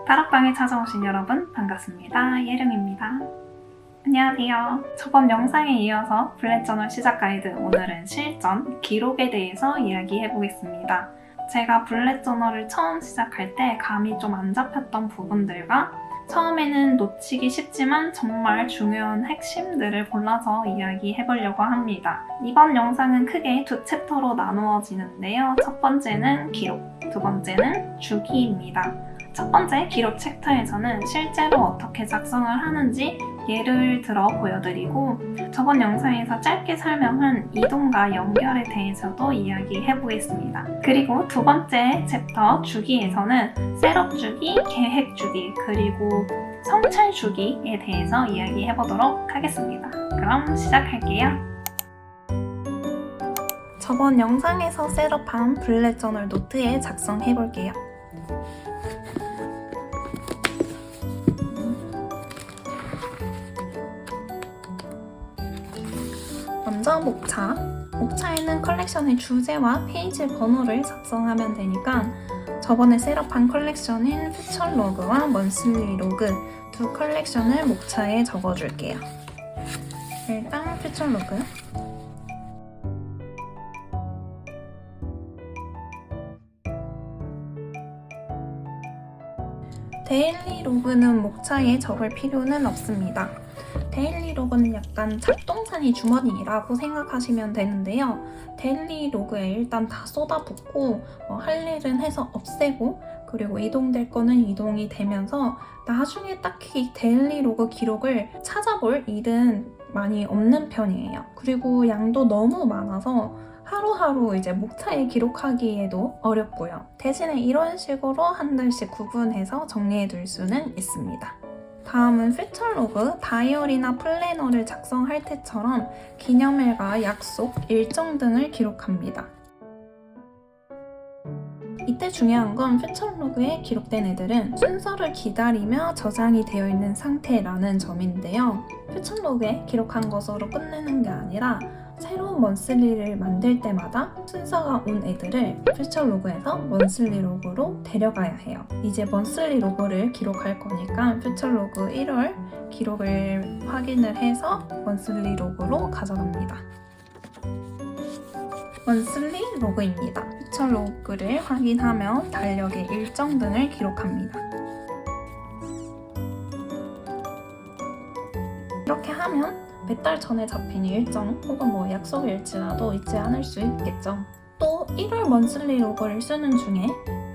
다락방에 찾아오신 여러분 반갑습니다. 예령입니다. 안녕하세요. 저번 영상에 이어서 블랙저널 시작 가이드, 오늘은 실전, 기록에 대해서 이야기해보겠습니다. 제가 블랙저널을 처음 시작할 때 감이 좀 안 잡혔던 부분들과 처음에는 놓치기 쉽지만 정말 중요한 핵심들을 골라서 이야기해보려고 합니다. 이번 영상은 크게 두 챕터로 나누어지는데요. 첫 번째는 기록, 두 번째는 주기입니다. 첫 번째 기록 챕터에서는 실제로 어떻게 작성을 하는지 예를 들어 보여드리고, 저번 영상에서 짧게 설명한 이동과 연결에 대해서도 이야기해보겠습니다. 그리고 두 번째 챕터 주기에서는 셋업 주기, 계획 주기, 그리고 성찰 주기에 대해서 이야기해보도록 하겠습니다. 그럼 시작할게요. 저번 영상에서 셋업한 블랙저널 노트에 작성해볼게요. 먼저 목차에는 컬렉션의 주제와 페이지 번호를 작성하면 되니까 저번에 셋업한 컬렉션인 퓨처 로그와 먼슬리 로그 두 컬렉션을 목차에 적어줄게요. 일단 퓨처 로그, 데일리 로그는 목차에 적을 필요는 없습니다. 데일리 로그는 약간 잡동사니 주머니라고 생각하시면 되는데요. 데일리 로그에 일단 다 쏟아붓고 할 일은 해서 없애고, 그리고 이동될 거는 이동이 되면서 나중에 딱히 데일리 로그 기록을 찾아볼 일은 많이 없는 편이에요. 그리고 양도 너무 많아서 하루하루 이제 목차에 기록하기에도 어렵고요. 대신에 이런 식으로 한 달씩 구분해서 정리해 둘 수는 있습니다. 다음은 퓨처 로그, 다이어리나 플래너를 작성할 때처럼 기념일과 약속, 일정 등을 기록합니다. 이때 중요한 건 퓨처 로그에 기록된 애들은 순서를 기다리며 저장이 되어 있는 상태라는 점인데요. 퓨처 로그에 기록한 것으로 끝내는 게 아니라 새로운 먼슬리를 만들 때마다 순서가 온 애들을 퓨처 로그에서 먼슬리 로그로 데려가야 해요. 이제 먼슬리 로그를 기록할 거니까 퓨처 로그 1월 기록을 확인을 해서 먼슬리 로그로 가져갑니다. 먼슬리 로그입니다. 퓨처 로그를 확인하며 달력의 일정 등을 기록합니다. 이렇게 하면 몇 달 전에 잡힌 일정 혹은 약속일지라도 잊지 않을 수 있겠죠. 또 1월 먼슬리 로그를 쓰는 중에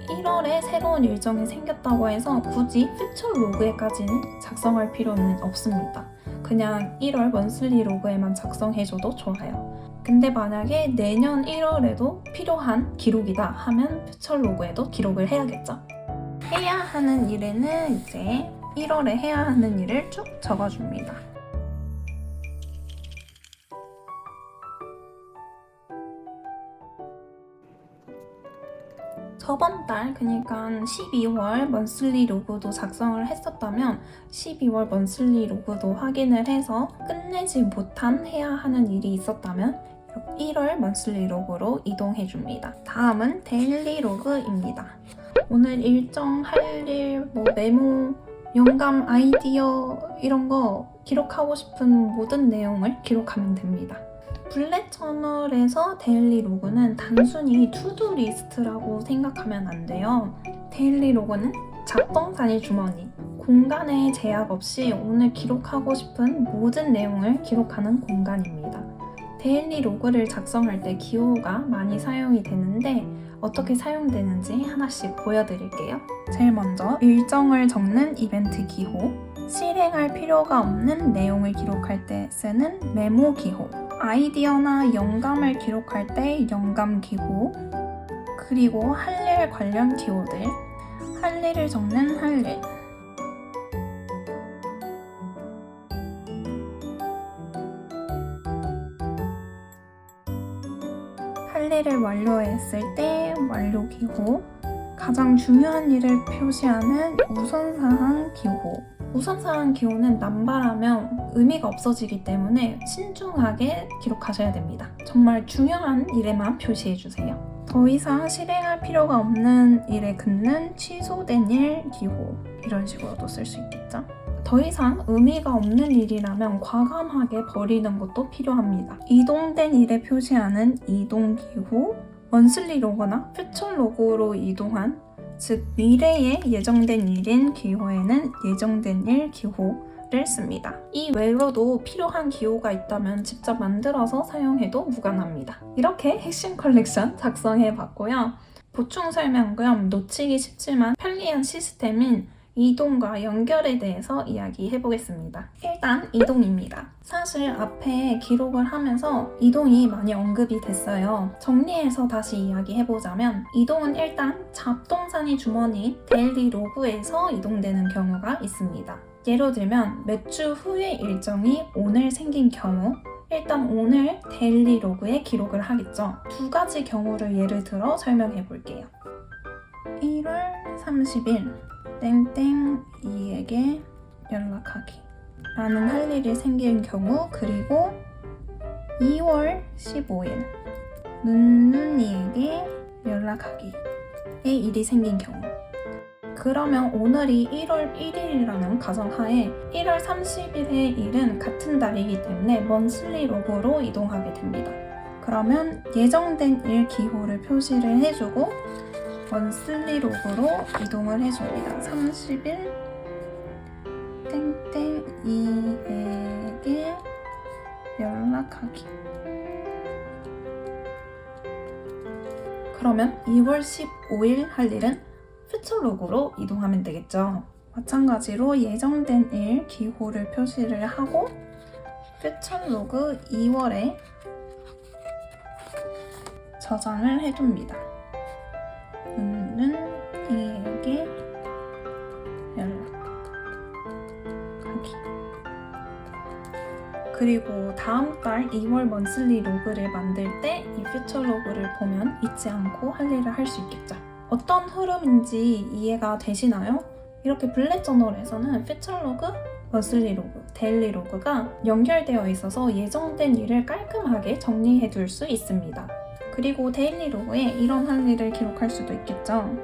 1월에 새로운 일정이 생겼다고 해서 굳이 퓨처 로그에까지는 작성할 필요는 없습니다. 그냥 1월 먼슬리 로그에만 작성해줘도 좋아요. 근데 만약에 내년 1월에도 필요한 기록이다 하면 퓨처 로그에도 기록을 해야겠죠. 해야 하는 일에는 이제 1월에 해야 하는 일을 쭉 적어줍니다. 저번 달, 그러니까 12월 먼슬리 로그도 작성을 했었다면 12월 먼슬리 로그도 확인을 해서 끝내지 못한 해야 하는 일이 있었다면 1월 먼슬리 로그로 이동해줍니다. 다음은 데일리 로그입니다. 오늘 일정, 할 일, 메모, 영감, 아이디어 이런 거 기록하고 싶은 모든 내용을 기록하면 됩니다. 블랙저널에서 데일리 로그는 단순히 투두 리스트라고 생각하면 안 돼요. 데일리 로그는 잡동사니 주머니, 공간에 제약 없이 오늘 기록하고 싶은 모든 내용을 기록하는 공간입니다. 데일리 로그를 작성할 때 기호가 많이 사용이 되는데 어떻게 사용되는지 하나씩 보여드릴게요. 제일 먼저 일정을 적는 이벤트 기호, 실행할 필요가 없는 내용을 기록할 때 쓰는 메모 기호, 아이디어나 영감을 기록할 때 영감 기호, 그리고 할 일 관련 기호들, 할 일을 적는 할 일, 할 일을 완료했을 때 완료 기호, 가장 중요한 일을 표시하는 우선사항 기호. 우선사항 기호는 남발하면 의미가 없어지기 때문에 신중하게 기록하셔야 됩니다. 정말 중요한 일에만 표시해주세요. 더 이상 실행할 필요가 없는 일에 긋는 취소된 일, 기호 이런 식으로도 쓸 수 있겠죠. 더 이상 의미가 없는 일이라면 과감하게 버리는 것도 필요합니다. 이동된 일에 표시하는 이동기호, 먼슬리 로그나 퓨처 로그로 이동한, 즉 미래에 예정된 일인 기호에는 예정된 일 기호를 씁니다. 이 외로도 필요한 기호가 있다면 직접 만들어서 사용해도 무관합니다. 이렇게 핵심 컬렉션 작성해봤고요. 보충 설명 겸 놓치기 쉽지만 편리한 시스템인 이동과 연결에 대해서 이야기해보겠습니다. 일단 이동입니다. 사실 앞에 기록을 하면서 이동이 많이 언급이 됐어요. 정리해서 다시 이야기해보자면 이동은 일단 잡동사니 주머니인 데일리 로그에서 이동되는 경우가 있습니다. 예를 들면 몇 주 후의 일정이 오늘 생긴 경우, 일단 오늘 데일리 로그에 기록을 하겠죠. 두 가지 경우를 예를 들어 설명해 볼게요. 1월 30일 땡땡이에게 연락하기 라는 할 일이 생긴 경우, 그리고 2월 15일 눈눈이에게 연락하기의 일이 생긴 경우. 그러면 오늘이 1월 1일이라는 가정하에 1월 30일의 일은 같은 달이기 때문에 먼슬리 로그로 이동하게 됩니다. 그러면 예정된 일 기호를 표시를 해주고 먼슬리 로그로 이동을 해줍니다. 30일 땡땡이에게 연락하기. 그러면 2월 15일 할 일은 퓨처 로그로 이동하면 되겠죠. 마찬가지로 예정된 일 기호를 표시를 하고 퓨처 로그 2월에 저장을 해둡니다. 이에게 연락하기. 그리고 다음 달 2월 먼슬리 로그를 만들 때 이 퓨처 로그를 보면 잊지 않고 할 일을 할 수 있겠죠. 어떤 흐름인지 이해가 되시나요? 이렇게 블랙 저널에서는 퓨처 로그, 먼슬리 로그, 데일리 로그가 연결되어 있어서 예정된 일을 깔끔하게 정리해 둘 수 있습니다. 그리고 데일리 로그에 이런 할 일을 기록할 수도 있겠죠.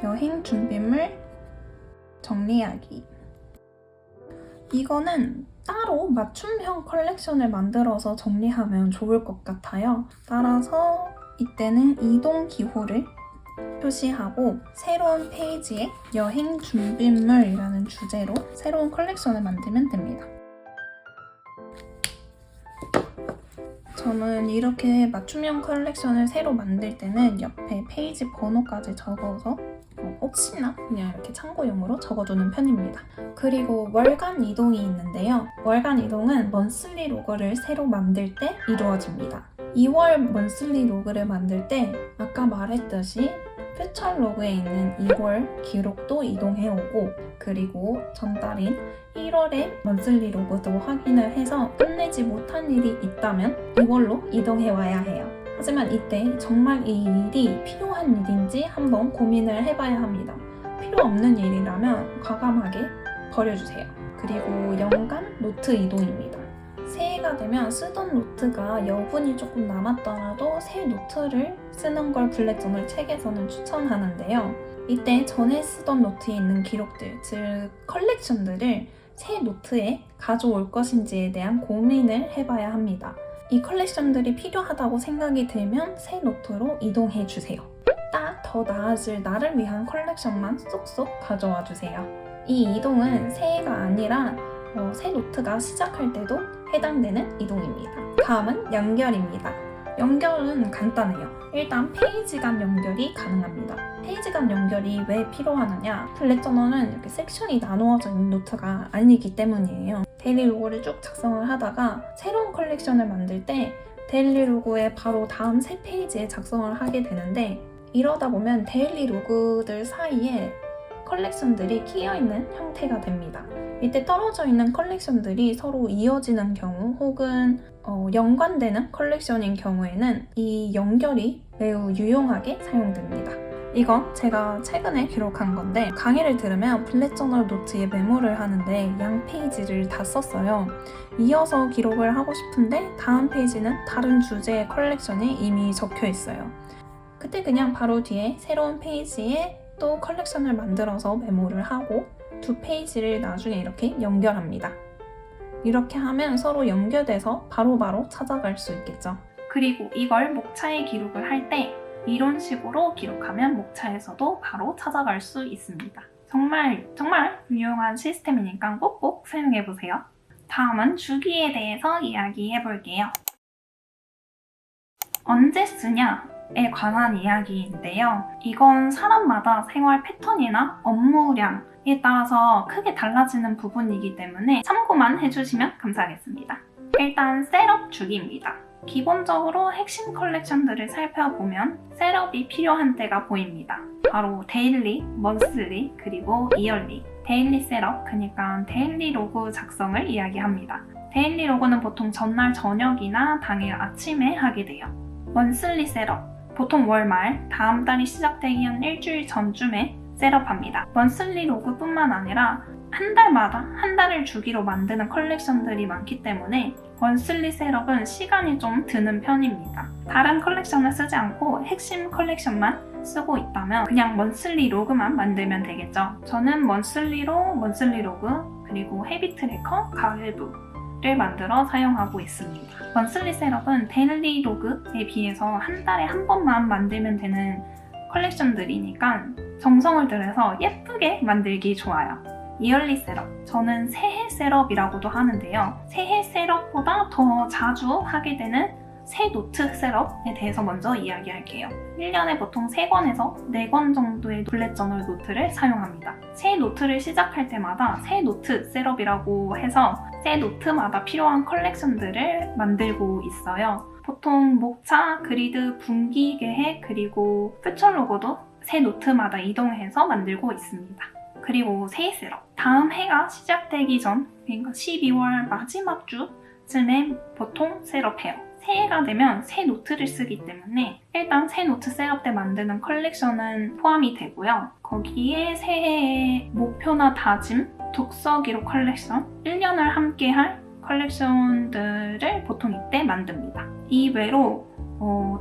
여행 준비물 정리하기. 이거는 따로 맞춤형 컬렉션을 만들어서 정리하면 좋을 것 같아요. 따라서 이때는 이동 기호를 표시하고 새로운 페이지에 여행 준비물이라는 주제로 새로운 컬렉션을 만들면 됩니다. 저는 이렇게 맞춤형 컬렉션을 새로 만들 때는 옆에 페이지 번호까지 적어서 혹시나 그냥 이렇게 참고용으로 적어두는 편입니다. 그리고 월간 이동이 있는데요. 월간 이동은 먼슬리 로그를 새로 만들 때 이루어집니다. 2월 먼슬리 로그를 만들 때 아까 말했듯이 퓨처 로그에 있는 2월 기록도 이동해오고, 그리고 전달인 1월의 먼슬리 로그도 확인을 해서 끝내지 못한 일이 있다면 이걸로 이동해와야 해요. 하지만 이때 정말 이 일이 필요한 일인지 한번 고민을 해봐야 합니다. 필요 없는 일이라면 과감하게 버려주세요. 그리고 연간 노트 이동입니다. 새해가 되면 쓰던 노트가 여분이 조금 남았더라도 새 노트를 쓰는 걸 블랙 저널 책에서는 추천하는데요. 이때 전에 쓰던 노트에 있는 기록들, 즉 컬렉션들을 새 노트에 가져올 것인지에 대한 고민을 해봐야 합니다. 이 컬렉션들이 필요하다고 생각이 들면 새 노트로 이동해 주세요. 딱 더 나아질 나를 위한 컬렉션만 쏙쏙 가져와 주세요. 이 이동은 새해가 아니라 새 노트가 시작할 때도 해당되는 이동입니다. 다음은 연결입니다. 연결은 간단해요. 일단 페이지 간 연결이 가능합니다. 페이지 간 연결이 왜 필요하느냐? 블랙 저널은 이렇게 섹션이 나누어져 있는 노트가 아니기 때문이에요. 데일리 로그를 쭉 작성을 하다가 새로운 컬렉션을 만들 때 데일리 로그의 바로 다음 새 페이지에 작성을 하게 되는데, 이러다 보면 데일리 로그들 사이에 컬렉션들이 끼어있는 형태가 됩니다. 이때 떨어져 있는 컬렉션들이 서로 이어지는 경우, 혹은 연관되는 컬렉션인 경우에는 이 연결이 매우 유용하게 사용됩니다. 이건 제가 최근에 기록한 건데, 강의를 들으면 블랙 저널 노트에 메모를 하는데 양 페이지를 다 썼어요. 이어서 기록을 하고 싶은데 다음 페이지는 다른 주제의 컬렉션이 이미 적혀 있어요. 그때 그냥 바로 뒤에 새로운 페이지에 또 컬렉션을 만들어서 메모를 하고 두 페이지를 나중에 이렇게 연결합니다. 이렇게 하면 서로 연결돼서 바로바로 찾아갈 수 있겠죠. 그리고 이걸 목차에 기록을 할 때 이런 식으로 기록하면 목차에서도 바로 찾아갈 수 있습니다. 정말 유용한 시스템이니까 꼭꼭 사용해보세요. 다음은 주기에 대해서 이야기해볼게요. 언제 쓰냐에 관한 이야기인데요. 이건 사람마다 생활 패턴이나 업무량에 따라서 크게 달라지는 부분이기 때문에 참고만 해주시면 감사하겠습니다. 일단 셋업 주기입니다. 기본적으로 핵심 컬렉션들을 살펴보면 셋업이 필요한 때가 보입니다. 바로 데일리, 먼슬리, 그리고 이얼리. 데일리 셋업, 그러니까 데일리 로그 작성을 이야기합니다. 데일리 로그는 보통 전날 저녁이나 당일 아침에 하게 돼요. 먼슬리 셋업, 보통 월말, 다음 달이 시작되기 한 일주일 전쯤에 셋업합니다. 먼슬리 로그뿐만 아니라 한 달마다 한 달을 주기로 만드는 컬렉션들이 많기 때문에 먼슬리 셋업은 시간이 좀 드는 편입니다. 다른 컬렉션을 쓰지 않고 핵심 컬렉션만 쓰고 있다면 그냥 먼슬리 로그만 만들면 되겠죠. 저는 먼슬리로 먼슬리 로그, 그리고 헤비 트래커, 가계부를 만들어 사용하고 있습니다. 먼슬리 셋업은 데일리 로그에 비해서 한 달에 한 번만 만들면 되는 컬렉션들이니까 정성을 들여서 예쁘게 만들기 좋아요. 이얼리 셋업, 저는 새해 셋업이라고도 하는데요. 새해 셋업보다 더 자주 하게 되는 새 노트 셋업에 대해서 먼저 이야기할게요. 1년에 보통 3권에서 4권 정도의 블랙 저널 노트를 사용합니다. 새 노트를 시작할 때마다 새 노트 셋업이라고 해서 새 노트마다 필요한 컬렉션들을 만들고 있어요. 보통 목차, 그리드, 분기 계획, 그리고 퓨처 로고도 새 노트마다 이동해서 만들고 있습니다. 그리고 새해 셋업, 다음 해가 시작되기 전, 그러니까 12월 마지막 주쯤에 보통 셋업해요. 새해가 되면 새 노트를 쓰기 때문에 일단 새 노트 셋업 때 만드는 컬렉션은 포함이 되고요. 거기에 새해의 목표나 다짐, 독서 기록 컬렉션, 1년을 함께할 컬렉션들을 보통 이때 만듭니다. 이외로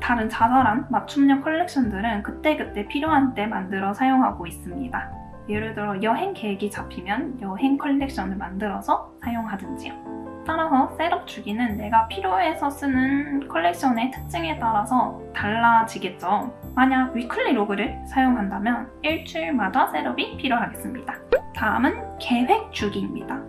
다른 자잘한 맞춤형 컬렉션들은 그때그때 필요한 때 만들어 사용하고 있습니다. 예를 들어 여행 계획이 잡히면 여행 컬렉션을 만들어서 사용하든지요. 따라서 셋업 주기는 내가 필요해서 쓰는 컬렉션의 특징에 따라서 달라지겠죠. 만약 위클리 로그를 사용한다면 일주일마다 셋업이 필요하겠습니다. 다음은 계획 주기입니다.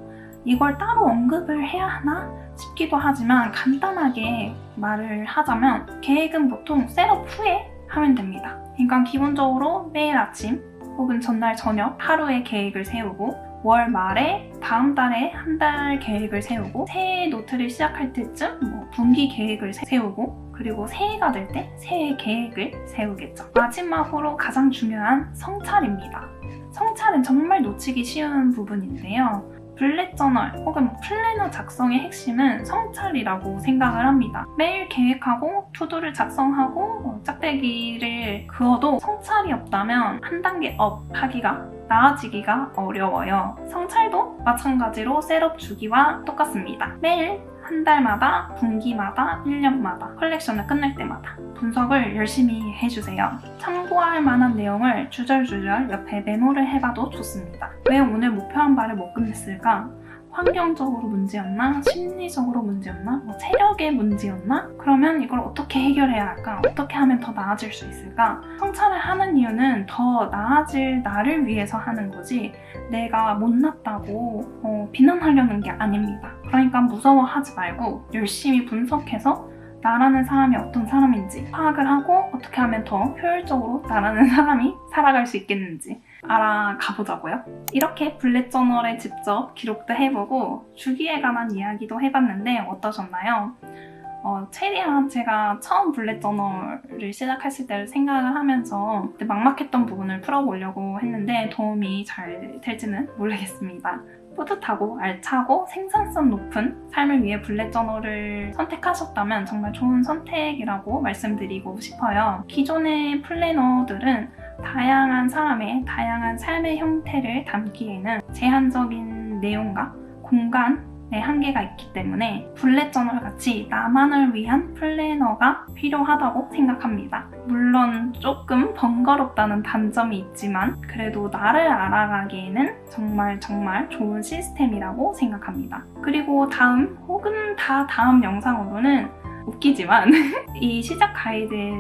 이걸 따로 언급을 해야 하나 싶기도 하지만 간단하게 말을 하자면 계획은 보통 셋업 후에 하면 됩니다. 그러니까 기본적으로 매일 아침 혹은 전날 저녁 하루의 계획을 세우고 월 말에 다음 달에 한 달 계획을 세우고 새해 노트를 시작할 때쯤 분기 계획을 세우고 그리고 새해가 될 때 새해 계획을 세우겠죠. 마지막으로 가장 중요한 성찰입니다. 성찰은 정말 놓치기 쉬운 부분인데요. 블랙 저널 혹은 플래너 작성의 핵심은 성찰이라고 생각을 합니다. 매일 계획하고 투두를 작성하고 짝대기를 그어도 성찰이 없다면 한 단계 업 하기가 나아지기가 어려워요. 성찰도 마찬가지로 셋업 주기와 똑같습니다. 매일 한 달마다, 분기마다, 1년마다, 컬렉션을 끝낼 때마다 분석을 열심히 해주세요. 참고할 만한 내용을 주절주절 옆에 메모를 해봐도 좋습니다. 왜 오늘 목표한 바를 못 끝냈을까? 환경적으로 문제였나? 심리적으로 문제였나? 체력의 문제였나? 그러면 이걸 어떻게 해결해야 할까? 어떻게 하면 더 나아질 수 있을까? 성찰을 하는 이유는 더 나아질 나를 위해서 하는 거지 내가 못났다고 비난하려는 게 아닙니다. 그러니까 무서워하지 말고 열심히 분석해서 나라는 사람이 어떤 사람인지 파악을 하고 어떻게 하면 더 효율적으로 나라는 사람이 살아갈 수 있겠는지 알아가 보자고요. 이렇게 블랙 저널에 직접 기록도 해보고 주기에 관한 이야기도 해봤는데 어떠셨나요? 최대한 제가 처음 블랙 저널을 시작했을 때를 생각을 하면서 막막했던 부분을 풀어보려고 했는데 도움이 잘 될지는 모르겠습니다. 뿌듯하고 알차고 생산성 높은 삶을 위해 블랙 저널을 선택하셨다면 정말 좋은 선택이라고 말씀드리고 싶어요. 기존의 플래너들은 다양한 사람의 다양한 삶의 형태를 담기에는 제한적인 내용과 공간에 한계가 있기 때문에 블렛 저널 같이 나만을 위한 플래너가 필요하다고 생각합니다. 물론 조금 번거롭다는 단점이 있지만 그래도 나를 알아가기에는 정말 좋은 시스템이라고 생각합니다. 그리고 다음 혹은 다음 영상으로는 웃기지만 이 시작 가이드에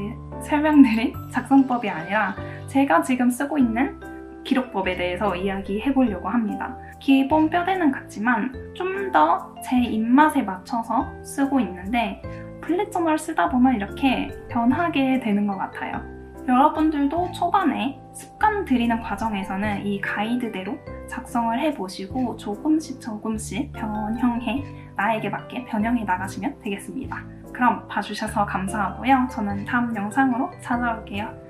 설명드린 작성법이 아니라 제가 지금 쓰고 있는 기록법에 대해서 이야기해 보려고 합니다. 기본 뼈대는 같지만 좀 더 제 입맛에 맞춰서 쓰고 있는데 블렛 저널 쓰다 보면 이렇게 변하게 되는 것 같아요. 여러분들도 초반에 습관 들이는 과정에서는 이 가이드대로 작성을 해보시고 조금씩 변형해 나에게 맞게 변형해 나가시면 되겠습니다. 그럼 봐주셔서 감사하고요. 저는 다음 영상으로 찾아올게요.